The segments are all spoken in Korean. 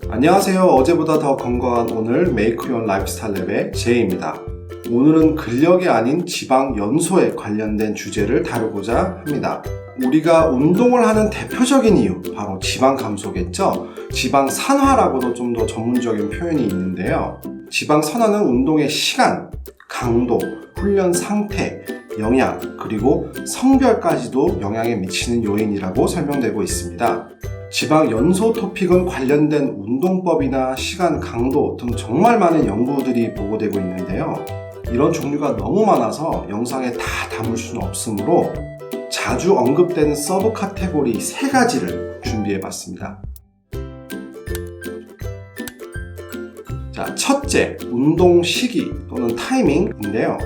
안녕하세요. 어제보다 더 건강한 오늘 메이크 유어 라이프스타일 랩의 제이입니다. 오늘은 근력이 아닌 지방 연소에 관련된 주제를 다루고자 합니다. 우리가 운동을 하는 대표적인 이유, 바로 지방 감소겠죠? 지방 산화라고도 좀 더 전문적인 표현이 있는데요. 지방 산화는 운동의 시간, 강도, 훈련 상태, 영양, 그리고 성별까지도 영향에 미치는 요인이라고 설명되고 있습니다. 지방 연소 토픽은 관련된 운동법이나 시간, 강도 등 정말 많은 연구들이 보고되고 있는데요. 이런 종류가 너무 많아서 영상에 다 담을 수는 없으므로 자주 언급되는 서브 카테고리 3가지를 준비해봤습니다. 자, 첫째, 운동 시기 또는 타이밍인데요.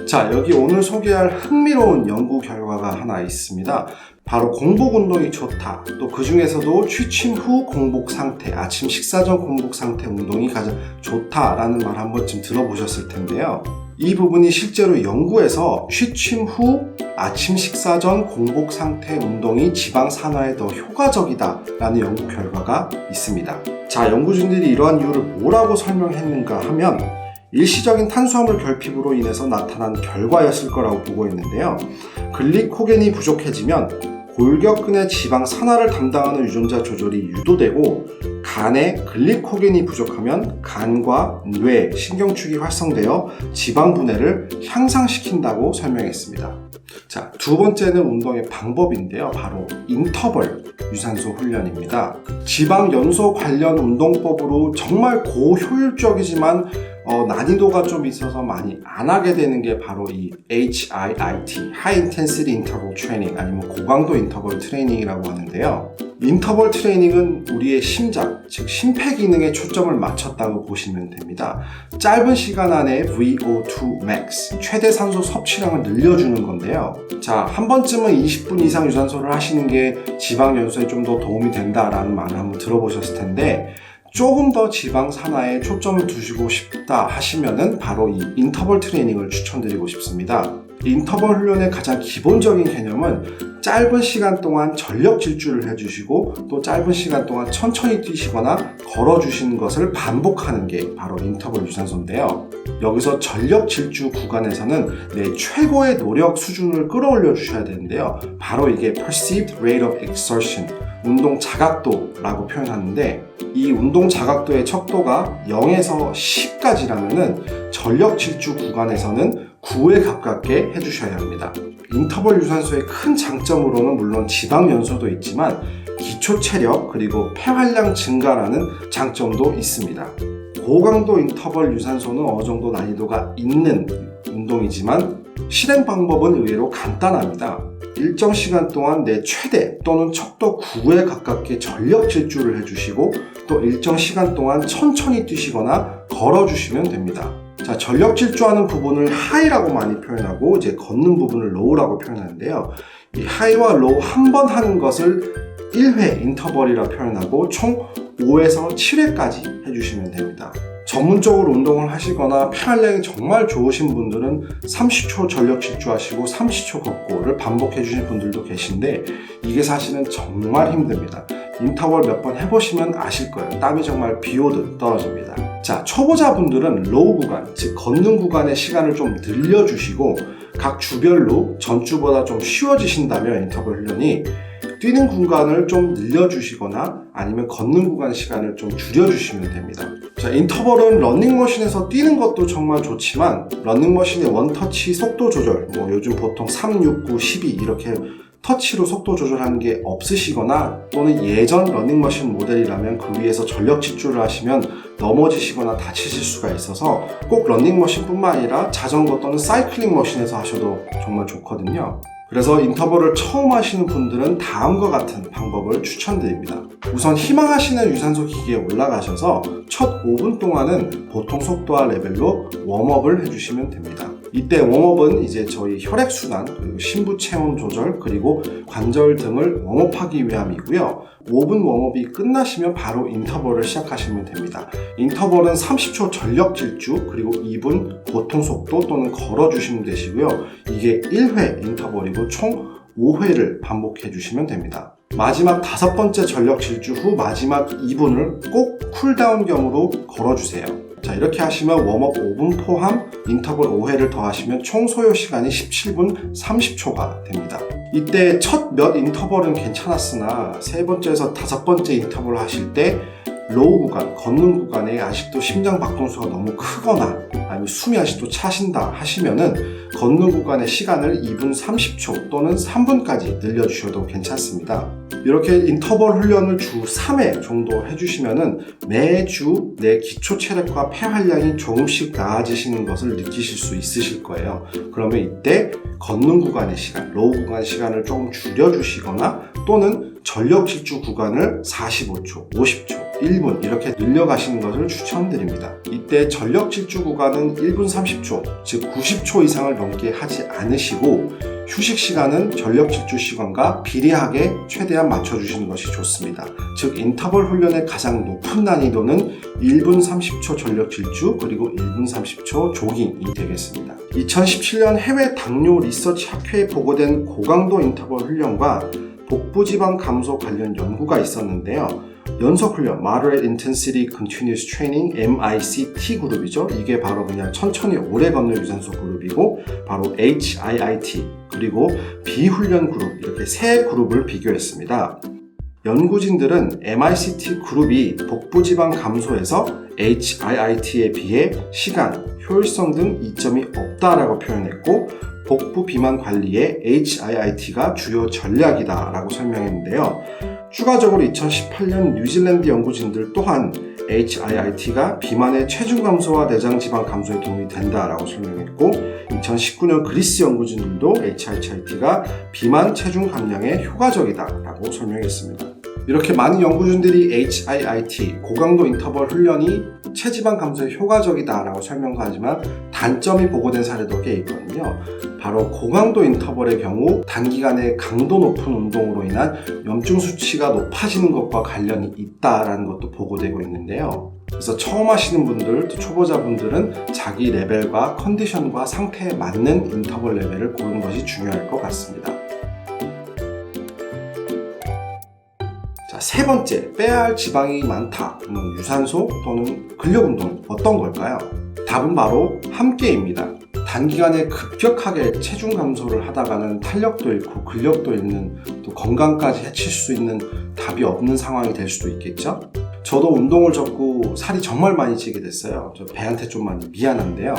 자, 여기 오늘 소개할 흥미로운 연구 결과가 하나 있습니다. 바로 공복 운동이 좋다. 또 그 중에서도 취침 후 공복 상태, 아침 식사 전 공복 상태 운동이 가장 좋다라는 말 한 번쯤 들어보셨을 텐데요. 이 부분이 실제로 연구에서 취침 후 아침 식사 전 공복 상태 운동이 지방 산화에 더 효과적이다라는 연구 결과가 있습니다. 자, 연구진들이 이러한 이유를 뭐라고 설명했는가 하면 일시적인 탄수화물 결핍으로 인해서 나타난 결과였을 거라고 보고 있는데요. 글리코겐이 부족해지면 골격근의 지방 산화를 담당하는 유전자 조절이 유도되고 간에 글리코겐이 부족하면 간과 뇌, 신경축이 활성되어 지방 분해를 향상시킨다고 설명했습니다. 자, 두 번째는 운동의 방법인데요. 바로 인터벌 유산소 훈련입니다. 지방 연소 관련 운동법으로 정말 고효율적이지만 난이도가 좀 있어서 많이 안 하게 되는 게 바로 이 HIIT, High Intensity Interval Training, 아니면 고강도 인터벌 트레이닝이라고 하는데요. 인터벌 트레이닝은 우리의 심장, 즉 심폐기능에 초점을 맞췄다고 보시면 됩니다. 짧은 시간 안에 VO2 max, 최대 산소 섭취량을 늘려주는 건데요. 자, 한 번쯤은 20분 이상 유산소를 하시는 게 지방 연소에 좀 더 도움이 된다라는 말을 한번 들어보셨을 텐데, 조금 더 지방 산화에 초점을 두시고 싶다 하시면은 바로 이 인터벌 트레이닝을 추천드리고 싶습니다. 인터벌 훈련의 가장 기본적인 개념은 짧은 시간 동안 전력 질주를 해주시고 또 짧은 시간 동안 천천히 뛰시거나 걸어주시는 것을 반복하는 게 바로 인터벌 유산소인데요. 여기서 전력 질주 구간에서는 내 최고의 노력 수준을 끌어올려 주셔야 되는데요. 바로 이게 perceived rate of exertion, 운동 자각도라고 표현하는데, 이 운동 자각도의 척도가 0에서 10까지라면은 전력 질주 구간에서는 9에 가깝게 해주셔야 합니다. 인터벌 유산소의 큰 장점으로는 물론 지방 연소도 있지만 기초 체력 그리고 폐활량 증가라는 장점도 있습니다. 고강도 인터벌 유산소는 어느 정도 난이도가 있는 운동이지만 실행 방법은 의외로 간단합니다. 일정 시간 동안 내 최대 또는 척도 9에 가깝게 전력 질주를 해주시고 또 일정 시간 동안 천천히 뛰시거나 걸어주시면 됩니다. 자, 전력 질주하는 부분을 하이라고 많이 표현하고 이제 걷는 부분을 로우라고 표현하는데요. 이 하이와 로우 한 번 하는 것을 1회 인터벌이라 표현하고 총 5에서 7회까지 해주시면 됩니다. 전문적으로 운동을 하시거나 폐활량이 정말 좋으신 분들은 30초 전력 질주하시고 30초 걷고를 반복해 주신 분들도 계신데, 이게 사실은 정말 힘듭니다. 인터벌 몇 번 해보시면 아실 거예요. 땀이 정말 비 오듯 떨어집니다. 자, 초보자분들은 로우 구간, 즉 걷는 구간의 시간을 좀 늘려주시고 각 주별로 전주보다 좀 쉬워지신다면 인터벌 훈련이 뛰는 구간을 좀 늘려주시거나 아니면 걷는 구간 시간을 좀 줄여주시면 됩니다. 자, 인터벌은 러닝머신에서 뛰는 것도 정말 좋지만 러닝머신의 원터치 속도 조절, 요즘 보통 3, 6, 9, 12 이렇게 터치로 속도 조절하는 게 없으시거나 또는 예전 러닝머신 모델이라면 그 위에서 전력 질주를 하시면 넘어지시거나 다치실 수가 있어서 꼭 러닝머신 뿐만 아니라 자전거 또는 사이클링 머신에서 하셔도 정말 좋거든요. 그래서 인터벌을 처음 하시는 분들은 다음과 같은 방법을 추천드립니다. 우선 희망하시는 유산소 기계에 올라가셔서 첫 5분 동안은 보통 속도와 레벨로 웜업을 해주시면 됩니다. 이때 웜업은 이제 저희 혈액순환, 그리고 심부 체온 조절, 그리고 관절 등을 웜업하기 위함이고요. 5분 웜업이 끝나시면 바로 인터벌을 시작하시면 됩니다. 인터벌은 30초 전력 질주, 그리고 2분 보통 속도 또는 걸어주시면 되시고요. 이게 1회 인터벌이고 총 5회를 반복해 주시면 됩니다. 마지막 5번째 전력 질주 후 마지막 2분을 꼭 쿨다운 겸으로 걸어주세요. 자, 이렇게 하시면 웜업 5분 포함 인터벌 5회를 더하시면 총 소요 시간이 17분 30초가 됩니다. 이때 첫 몇 인터벌은 괜찮았으나 3번째에서 5번째 인터벌을 하실 때 로우 구간, 걷는 구간에 아직도 심장 박동수가 너무 크거나 아니면 숨이 아직도 차신다 하시면은 걷는 구간의 시간을 2분 30초 또는 3분까지 늘려주셔도 괜찮습니다. 이렇게 인터벌 훈련을 주 3회 정도 해주시면은 매주 내 기초 체력과 폐활량이 조금씩 나아지시는 것을 느끼실 수 있으실 거예요. 그러면 이때 걷는 구간의 시간, 로우 구간 시간을 조금 줄여주시거나 또는 전력 질주 구간을 45초, 50초, 1분 이렇게 늘려가시는 것을 추천드립니다. 이때 전력 질주 구간은 1분 30초, 즉 90초 이상을 넘게 하지 않으시고 휴식 시간은 전력 질주 시간과 비례하게 최대한 맞춰주시는 것이 좋습니다. 즉 인터벌 훈련의 가장 높은 난이도는 1분 30초 전력 질주 그리고 1분 30초 조깅이 되겠습니다. 2017년 해외 당뇨 리서치 학회에 보고된 고강도 인터벌 훈련과 복부지방 감소 관련 연구가 있었는데요. 연속훈련, Moderate Intensity Continuous Training, MICT 그룹이죠. 이게 바로 그냥 천천히 오래 걷는 유산소 그룹이고 바로 HIIT 그리고 비훈련 그룹 이렇게 세 그룹을 비교했습니다. 연구진들은 MICT 그룹이 복부지방 감소에서 HIIT에 비해 시간, 효율성 등 이점이 없다라고 표현했고 복부 비만 관리에 HIIT가 주요 전략이다라고 설명했는데요. 추가적으로 2018년 뉴질랜드 연구진들 또한 HIIT가 비만의 체중 감소와 내장 지방 감소에 도움이 된다라고 설명했고 2019년 그리스 연구진들도 HIIT가 비만 체중 감량에 효과적이다라고 설명했습니다. 이렇게 많은 연구진들이 HIIT, 고강도 인터벌 훈련이 체지방 감소에 효과적이다라고 설명하지만 단점이 보고된 사례도 꽤 있거든요. 바로 고강도 인터벌의 경우 단기간에 강도 높은 운동으로 인한 염증 수치가 높아지는 것과 관련이 있다라는 것도 보고되고 있는데요. 그래서 처음 하시는 분들, 또 초보자분들은 자기 레벨과 컨디션과 상태에 맞는 인터벌 레벨을 고르는 것이 중요할 것 같습니다. 자, 세 번째, 빼야 할 지방이 많다. 유산소 또는 근력 운동은 어떤 걸까요? 답은 바로 함께입니다. 단기간에 급격하게 체중 감소를 하다가는 탄력도 잃고 근력도 잃는 또 건강까지 해칠 수 있는 답이 없는 상황이 될 수도 있겠죠? 저도 운동을 접고 살이 정말 많이 찌게 됐어요. 저 배한테 좀 많이 미안한데요.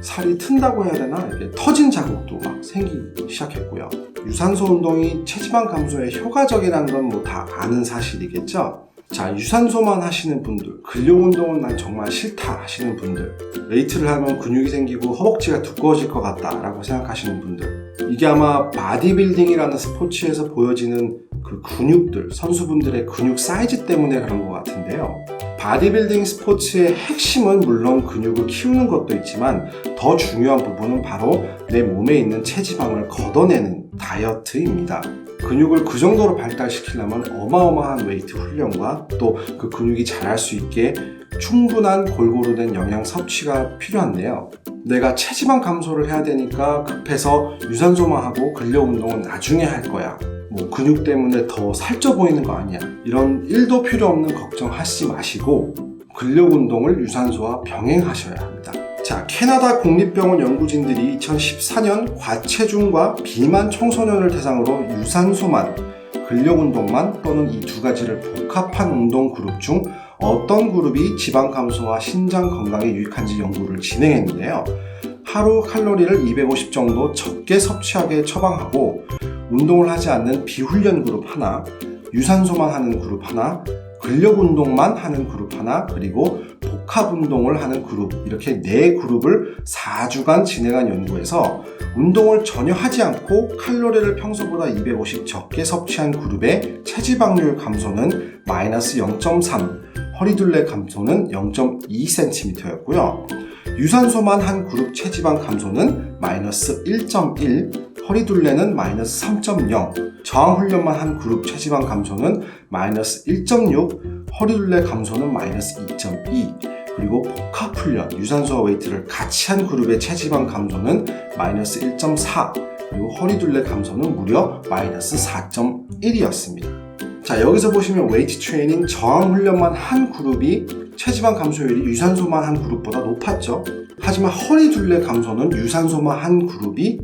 살이 튼다고 해야 되나? 이렇게 터진 자국도 막 생기기 시작했고요. 유산소 운동이 체지방 감소에 효과적이라는 건 뭐 다 아는 사실이겠죠? 자, 유산소만 하시는 분들, 근력 운동은 난 정말 싫다 하시는 분들, 웨이트를 하면 근육이 생기고 허벅지가 두꺼워질 것 같다 라고 생각하시는 분들, 이게 아마 바디빌딩이라는 스포츠에서 보여지는 그 근육들, 선수분들의 근육 사이즈 때문에 그런 것 같은데요. 바디빌딩 스포츠의 핵심은 물론 근육을 키우는 것도 있지만 더 중요한 부분은 바로 내 몸에 있는 체지방을 걷어내는 다이어트입니다. 근육을 그 정도로 발달시키려면 어마어마한 웨이트 훈련과 또 그 근육이 자랄 수 있게 충분한 골고루 된 영양 섭취가 필요한데요. 내가 체지방 감소를 해야 되니까 급해서 유산소만 하고 근력 운동은 나중에 할 거야. 뭐 근육 때문에 더 살쪄 보이는 거 아니야. 이런 1도 필요 없는 걱정하시지 마시고 근력 운동을 유산소와 병행하셔야 합니다. 자, 캐나다 국립병원 연구진들이 2014년 과체중과 비만 청소년을 대상으로 유산소만, 근력 운동만 또는 이 두 가지를 복합한 운동 그룹 중 어떤 그룹이 지방 감소와 신장 건강에 유익한지 연구를 진행했는데요. 하루 칼로리를 250 정도 적게 섭취하게 처방하고 운동을 하지 않는 비훈련 그룹 하나, 유산소만 하는 그룹 하나, 근력 운동만 하는 그룹 하나, 그리고 복합 운동을 하는 그룹, 이렇게 4그룹을 4주간 진행한 연구에서 운동을 전혀 하지 않고 칼로리를 평소보다 250 적게 섭취한 그룹의 체지방률 감소는 마이너스 0.3, 허리둘레 감소는 0.2cm였고요. 유산소만 한 그룹 체지방 감소는 마이너스 1.1, 허리둘레는 마이너스 3.0, 저항훈련만 한 그룹 체지방 감소는 마이너스 1.6, 허리둘레 감소는 마이너스 2.2, 그리고 복합훈련, 유산소와 웨이트를 같이 한 그룹의 체지방 감소는 마이너스 1.4, 그리고 허리둘레 감소는 무려 마이너스 4.1이었습니다. 자, 여기서 보시면 웨이트 트레이닝 저항 훈련만 한 그룹이 체지방 감소율이 유산소만 한 그룹보다 높았죠. 하지만 허리 둘레 감소는 유산소만 한 그룹이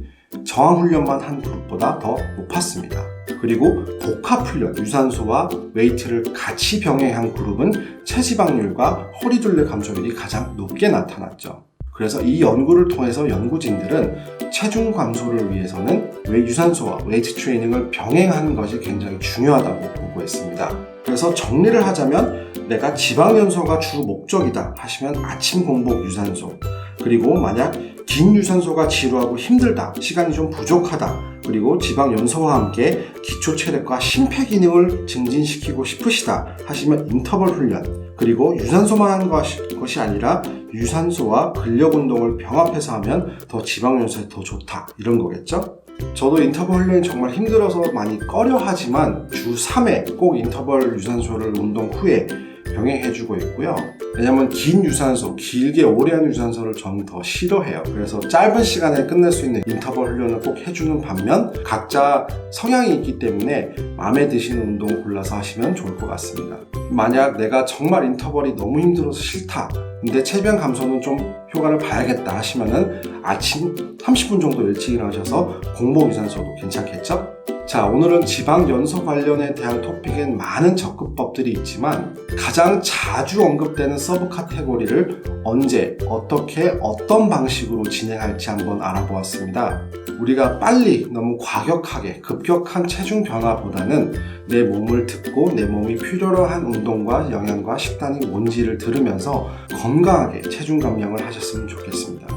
저항 훈련만 한 그룹보다 더 높았습니다. 그리고 복합 훈련, 유산소와 웨이트를 같이 병행한 그룹은 체지방률과 허리 둘레 감소율이 가장 높게 나타났죠. 그래서 이 연구를 통해서 연구진들은 체중 감소를 위해서는 유산소와 웨이트 트레이닝을 병행하는 것이 굉장히 중요하다고 보고했습니다. 그래서 정리를 하자면 내가 지방 연소가 주 목적이다 하시면 아침 공복 유산소, 그리고 만약 긴 유산소가 지루하고 힘들다, 시간이 좀 부족하다, 그리고 지방 연소와 함께 기초 체력과 심폐 기능을 증진시키고 싶으시다 하시면 인터벌 훈련, 그리고 유산소만 하는 것이 아니라 유산소와 근력 운동을 병합해서 하면 더 지방 연소에 더 좋다, 이런 거겠죠? 저도 인터벌 훈련이 정말 힘들어서 많이 꺼려 하지만 주 3회 꼭 인터벌 유산소를 운동 후에 병행해주고 있고요. 왜냐면 긴 유산소, 길게 오래 한 유산소를 저는 더 싫어해요. 그래서 짧은 시간에 끝낼 수 있는 인터벌 훈련을 꼭 해주는 반면 각자 성향이 있기 때문에 마음에 드시는 운동 골라서 하시면 좋을 것 같습니다. 만약 내가 정말 인터벌이 너무 힘들어서 싫다, 근데 체지방 감소는 좀 효과를 봐야겠다 하시면은 아침 30분 정도 일찍 일어나셔서 공복 유산소도 괜찮겠죠? 자, 오늘은 지방 연소 관련에 대한 토픽엔 많은 접근법들이 있지만 가장 자주 언급되는 서브 카테고리를 언제, 어떻게, 어떤 방식으로 진행할지 한번 알아보았습니다. 우리가 빨리 너무 과격하게 급격한 체중 변화보다는 내 몸을 듣고 내 몸이 필요로 한 운동과 영양과 식단이 뭔지를 들으면서 건강하게 체중 감량을 하셨으면 좋겠습니다.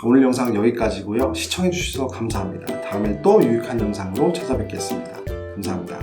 오늘 영상 여기까지고요. 시청해주셔서 감사합니다. 다음에 또 유익한 영상으로 찾아뵙겠습니다. 감사합니다.